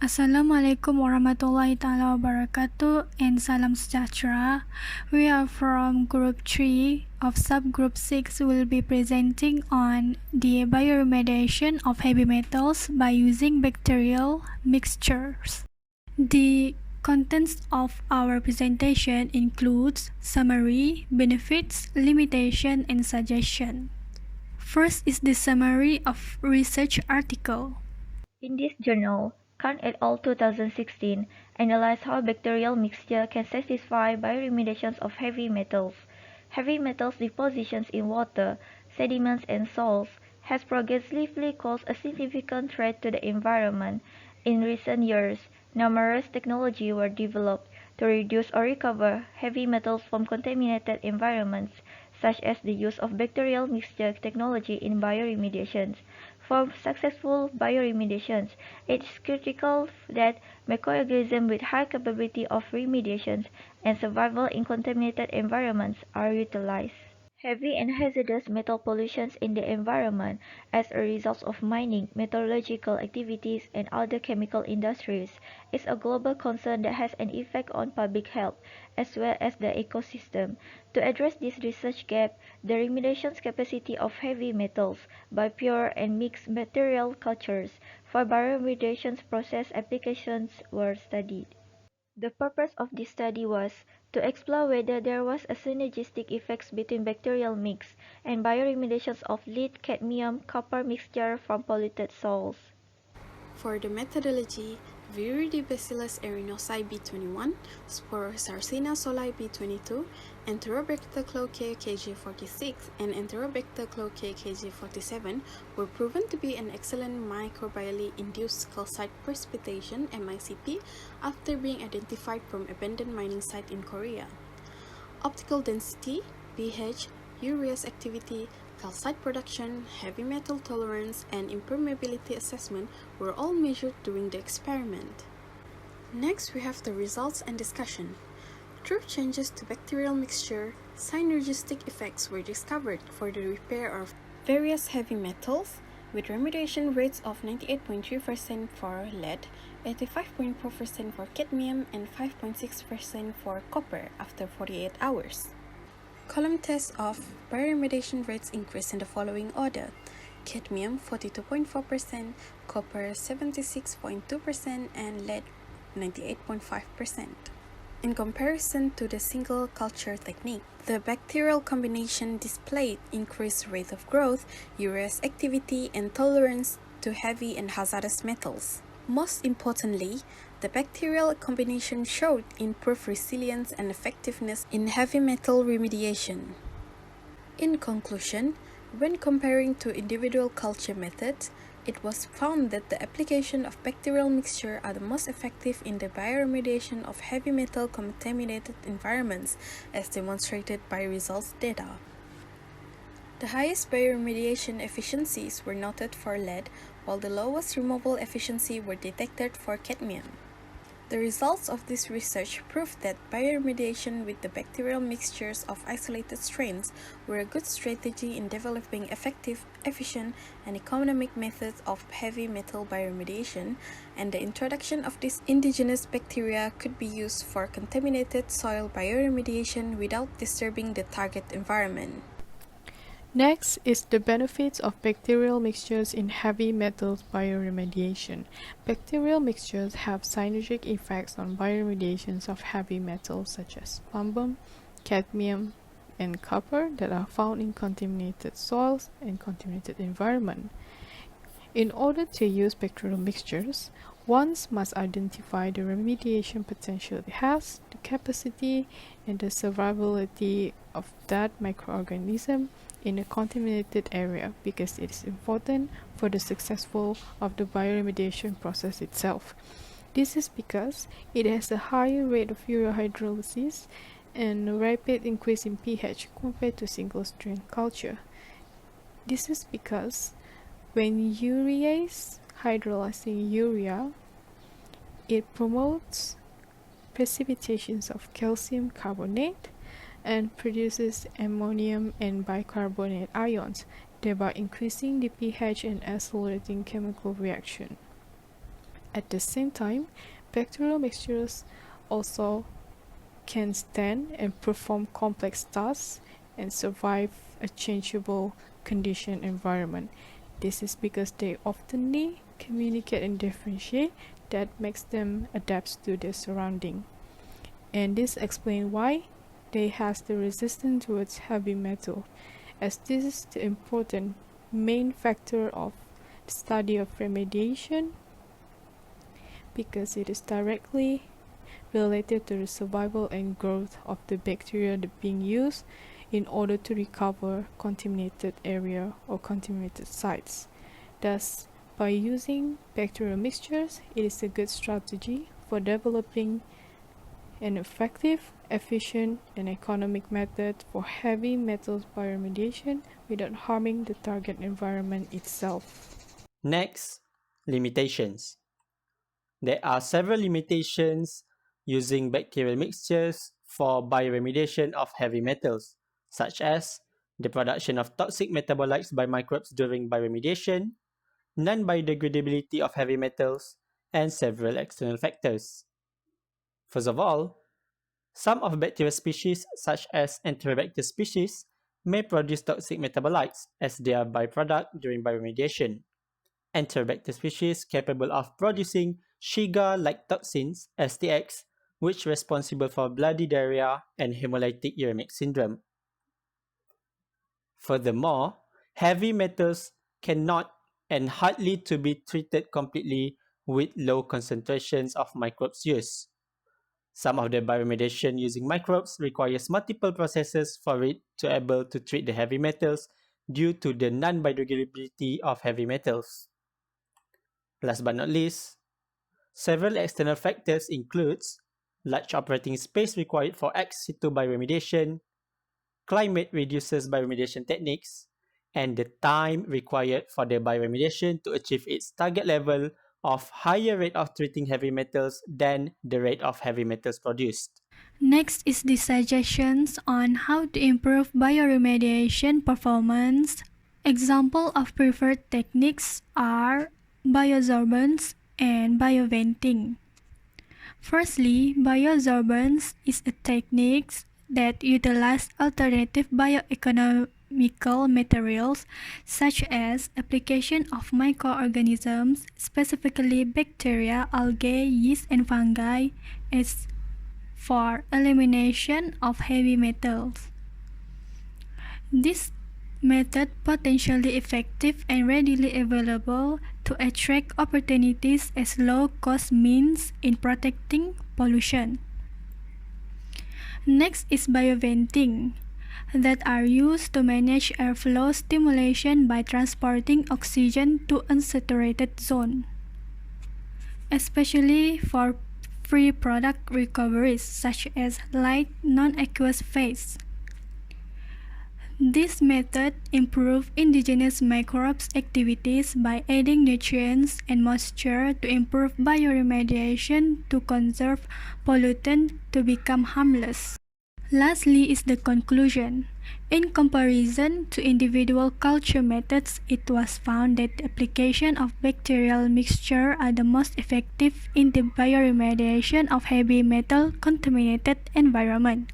Assalamualaikum warahmatullahi taala wabarakatuh and salam sejahtera. We are from group 3 of subgroup 6 will be presenting on the bioremediation of heavy metals by using bacterial mixtures. The contents of our presentation includes summary, benefits, limitation and suggestion. First is the summary of research article. In this journal, Khan et al. 2016 analyzed how bacterial mixture can satisfy bioremediations of heavy metals. Heavy metals depositions in water, sediments and soils has progressively caused a significant threat to the environment. In recent years, numerous technologies were developed to reduce or recover heavy metals from contaminated environments, such as the use of bacterial mixture technology in bioremediations. For successful bioremediations, it is critical that microorganisms with high capability of remediation and survival in contaminated environments are utilized. Heavy and hazardous metal pollution in the environment as a result of mining, metallurgical activities, and other chemical industries is a global concern that has an effect on public health as well as the ecosystem. To address this research gap, the remediation capacity of heavy metals by pure and mixed material cultures for bioremediation process applications were studied. The purpose of this study was to explore whether there was a synergistic effects between bacterial mix and bioremediations of lead cadmium copper mixture from polluted soils. For the methodology, we read the Bacillus aeruginosa B21, Sporosarcina soli B22, Enterobacter cloacae KG46, and Enterobacter cloacae KG47 were proven to be an excellent microbially induced calcite precipitation (MICP) after being identified from abandoned mining site in Korea. Optical density, pH, urease activity, calcite production, heavy metal tolerance, and impermeability assessment were all measured during the experiment. Next, we have the results and discussion. Through changes to bacterial mixture, synergistic effects were discovered for the repair of various heavy metals, with remediation rates of 98.3% for lead, 85.4% for cadmium, and 5.6% for copper after 48 hours. Column tests of bioremediation rates increased in the following order: cadmium 42.4%, copper 76.2%, and lead 98.5%. In comparison to the single culture technique, the bacterial combination displayed increased rate of growth, urease activity, and tolerance to heavy and hazardous metals. Most importantly, the bacterial combination showed improved resilience and effectiveness in heavy metal remediation. In conclusion, when comparing to individual culture methods, it was found that the application of bacterial mixture are the most effective in the bioremediation of heavy metal contaminated environments, as demonstrated by results data. The highest bioremediation efficiencies were noted for lead, while the lowest removal efficiency were detected for cadmium. The results of this research proved that bioremediation with the bacterial mixtures of isolated strains were a good strategy in developing effective, efficient, and economic methods of heavy metal bioremediation, and the introduction of these indigenous bacteria could be used for contaminated soil bioremediation without disturbing the target environment. Next is the benefits of bacterial mixtures in heavy metals bioremediation. Bacterial mixtures have synergic effects on bioremediations of heavy metals such as plumbum, cadmium, and copper that are found in contaminated soils and contaminated environment. In order to use bacterial mixtures, one must identify the remediation potential it has, the capacity, and the survivability of that microorganism in a contaminated area, because it is important for the successful of the bioremediation process itself. This is because it has a higher rate of urea hydrolysis and a rapid increase in pH compared to single-strain culture. This is because when urease hydrolyzing urea, it promotes precipitations of calcium carbonate and produces ammonium and bicarbonate ions, thereby increasing the pH and accelerating chemical reaction. At the same time, bacterial mixtures also can stand and perform complex tasks and survive a changeable condition environment. This is because they often communicate and differentiate that makes them adapt to their surrounding. And this explains why they have the resistance towards heavy metal, as this is the important main factor of the study of remediation, because it is directly related to the survival and growth of the bacteria that being used in order to recover contaminated area or contaminated sites. Thus, by using bacterial mixtures, it is a good strategy for developing an effective, efficient, and economic method for heavy metals bioremediation without harming the target environment itself. Next, limitations. There are several limitations using bacterial mixtures for bioremediation of heavy metals, such as the production of toxic metabolites by microbes during bioremediation, non-biodegradability of heavy metals, and several external factors. First of all, some of bacterial species, such as Enterobacter species, may produce toxic metabolites as their byproduct during bioremediation. Enterobacter species capable of producing Shiga-like toxins, STX, which responsible for bloody diarrhea and hemolytic uremic syndrome. Furthermore, heavy metals cannot and hardly to be treated completely with low concentrations of microbes used. Some of the bioremediation using microbes requires multiple processes for it to be able to treat the heavy metals due to the non-biodegradability of heavy metals. Last but not least, several external factors includes large operating space required for ex situ bioremediation, climate reduces bioremediation techniques, and the time required for the bioremediation to achieve its target level of higher rate of treating heavy metals than the rate of heavy metals produced. Next is the suggestions on how to improve bioremediation performance. Examples of preferred techniques are biosorbents and bioventing. Firstly, biosorbents is a technique that utilizes alternative bioeconomical materials such as application of microorganisms, specifically bacteria, algae, yeast, and fungi, as for elimination of heavy metals. This method potentially effective and readily available to attract opportunities as low-cost means in protecting pollution. Next is bioventing, that are used to manage airflow stimulation by transporting oxygen to unsaturated zone, especially for free product recoveries such as light non-aqueous phase. This method improves indigenous microbes' activities by adding nutrients and moisture to improve bioremediation to conserve pollutant to become harmless. Lastly is the conclusion. In comparison to individual culture methods, it was found that the application of bacterial mixture are the most effective in the bioremediation of heavy metal contaminated environment.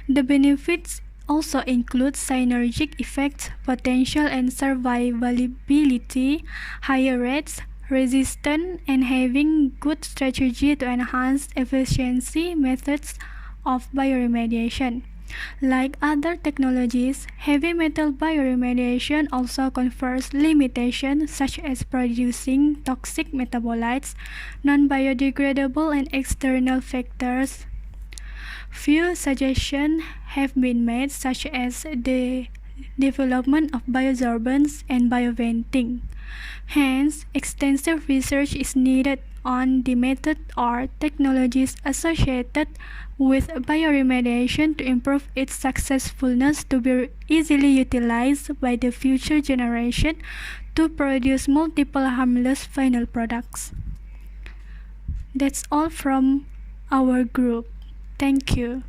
The benefits also include synergic effects, potential and survivability, higher rates, resistance, and having good strategy to enhance efficiency methods of bioremediation. Like other technologies, heavy metal bioremediation also confers limitations such as producing toxic metabolites, non-biodegradable and external factors. Few suggestions have been made such as the development of biosorbents and bioventing. Hence, extensive research is needed on the method or technologies associated with bioremediation to improve its successfulness to be easily utilized by the future generation to produce multiple harmless final products. That's all from our group. Thank you.